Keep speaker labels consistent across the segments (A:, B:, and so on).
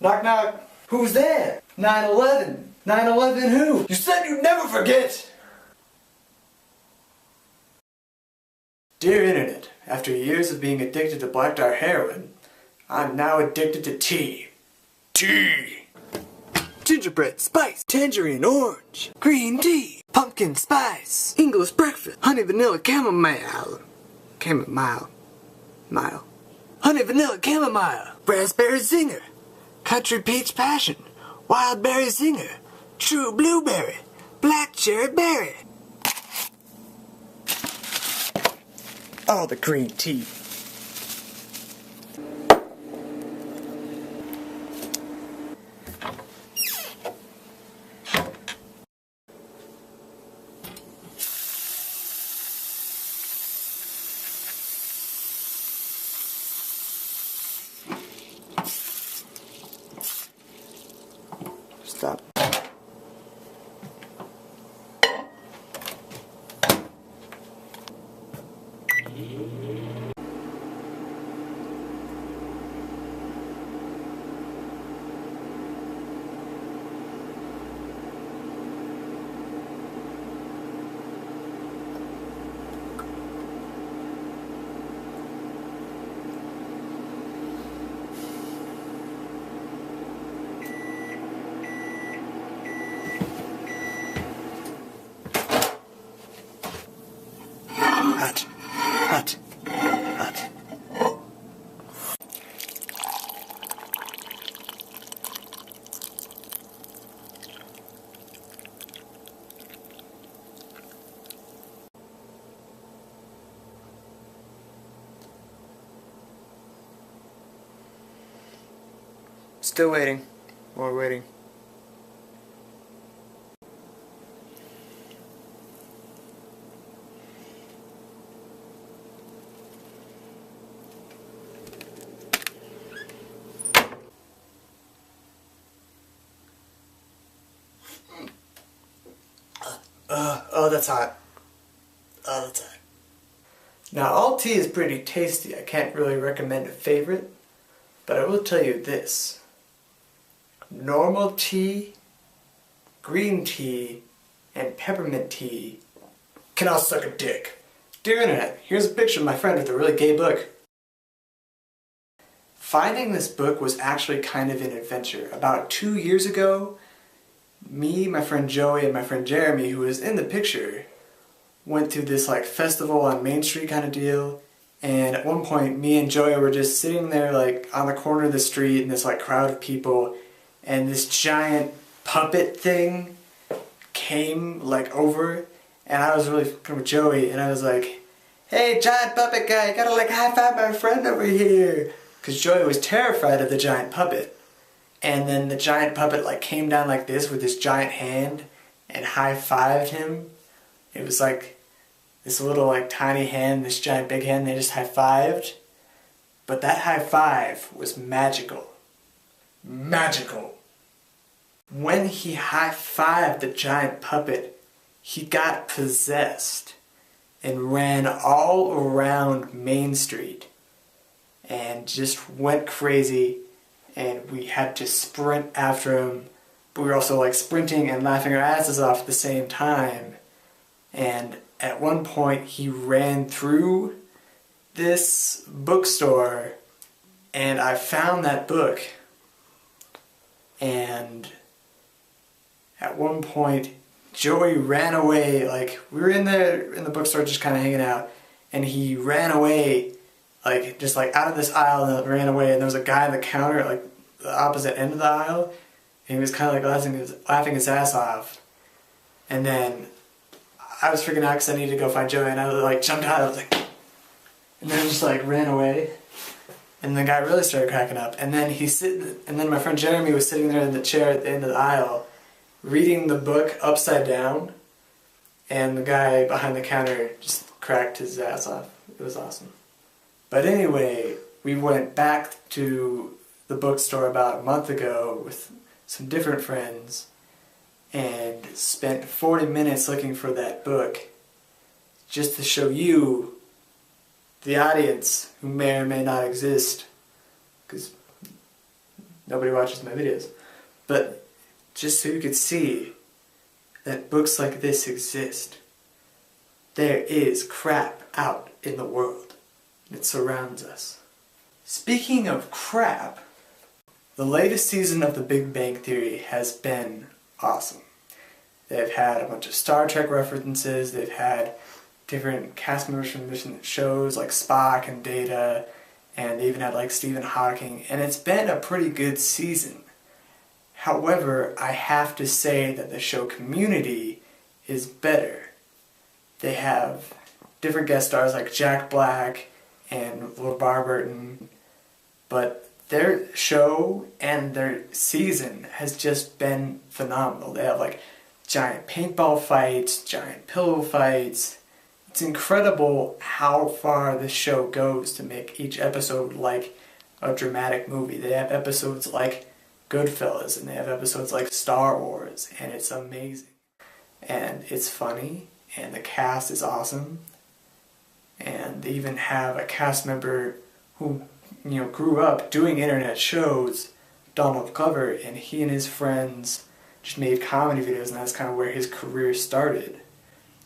A: Knock knock. Who's there? 9/11. 9/11 who? You said you'd never forget! Dear Internet, after years of being addicted to black tar heroin, I'm now addicted to tea. Tea! Gingerbread, spice, tangerine, orange, green tea, pumpkin spice, English breakfast, honey vanilla chamomile, honey vanilla chamomile, raspberry zinger, country peach passion, wild berry zinger, true blueberry, black cherry berry. All the green tea. Stop. Hot, hot, hot. Still waiting. More waiting. Oh, that's hot. Oh, that's hot. Now, all tea is pretty tasty. I can't really recommend a favorite, but I will tell you this. Normal tea, green tea, and peppermint tea can all suck a dick. Dear Internet, here's a picture of my friend with a really gay book. Finding this book was actually kind of an adventure. About 2 years ago, me, my friend Joey, and my friend Jeremy, who was in the picture, went to this like festival on Main Street kind of deal, and at one point me and Joey were just sitting there like on the corner of the street in this like crowd of people, and this giant puppet thing came like over, and I was really fucking with Joey, and I was like, "Hey, giant puppet guy, you gotta like high five my friend over here," because Joey was terrified of the giant puppet. And then the giant puppet like came down like this with this giant hand and high-fived him. It was like this little like tiny hand, this giant big hand, they just high-fived. But that high five was magical. Magical. When he high-fived the giant puppet, he got possessed and ran all around Main Street and just went crazy. And we had to sprint after him, but we were also like sprinting and laughing our asses off at the same time. And at one point he ran through this bookstore, and I found that book. And at one point Joey ran away, like we were in the bookstore just kind of hanging out, and he ran away like just like out of this aisle and ran away, and there was a guy at the counter at like the opposite end of the aisle, and he was kind of like laughing his ass off. And then I was freaking out because I needed to go find Joey, and I like jumped out, I was like, and then just like ran away, and the guy really started cracking up. And then and then my friend Jeremy was sitting there in the chair at the end of the aisle reading the book upside down, and the guy behind the counter just cracked his ass off. It was awesome. But anyway, we went back to the bookstore about a month ago with some different friends and spent 40 minutes looking for that book just to show you, the audience, who may or may not exist, because Nobody watches my videos. But just so you could see that books like this exist. There is crap out in the world. It surrounds us. Speaking of crap, the latest season of The Big Bang Theory has been awesome. They've had a bunch of Star Trek references, they've had different cast members from different shows like Spock and Data, and they even had like Stephen Hawking, and it's been a pretty good season. However, I have to say that the show Community is better. They have different guest stars like Jack Black and LeVar Burton, but their show and their season has just been phenomenal. They have like giant paintball fights, giant pillow fights. It's incredible how far this show goes to make each episode like a dramatic movie. They have episodes like Goodfellas, and they have episodes like Star Wars, and it's amazing. And it's funny, and the cast is awesome. And they even have a cast member who, grew up doing internet shows, Donald Glover, and he and his friends just made comedy videos, and that's kind of where his career started.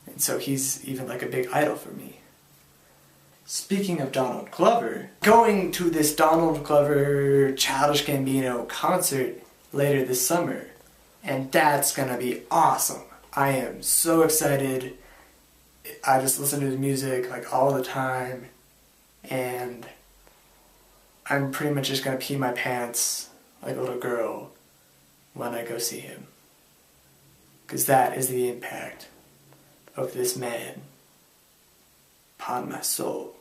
A: And so he's even like a big idol for me. Speaking of Donald Glover, going to this Donald Glover Childish Gambino concert later this summer, and that's gonna be awesome. I am so excited. I just listen to his music like all the time, and I'm pretty much just gonna pee my pants like a little girl when I go see him. Because that is the impact of this man upon my soul.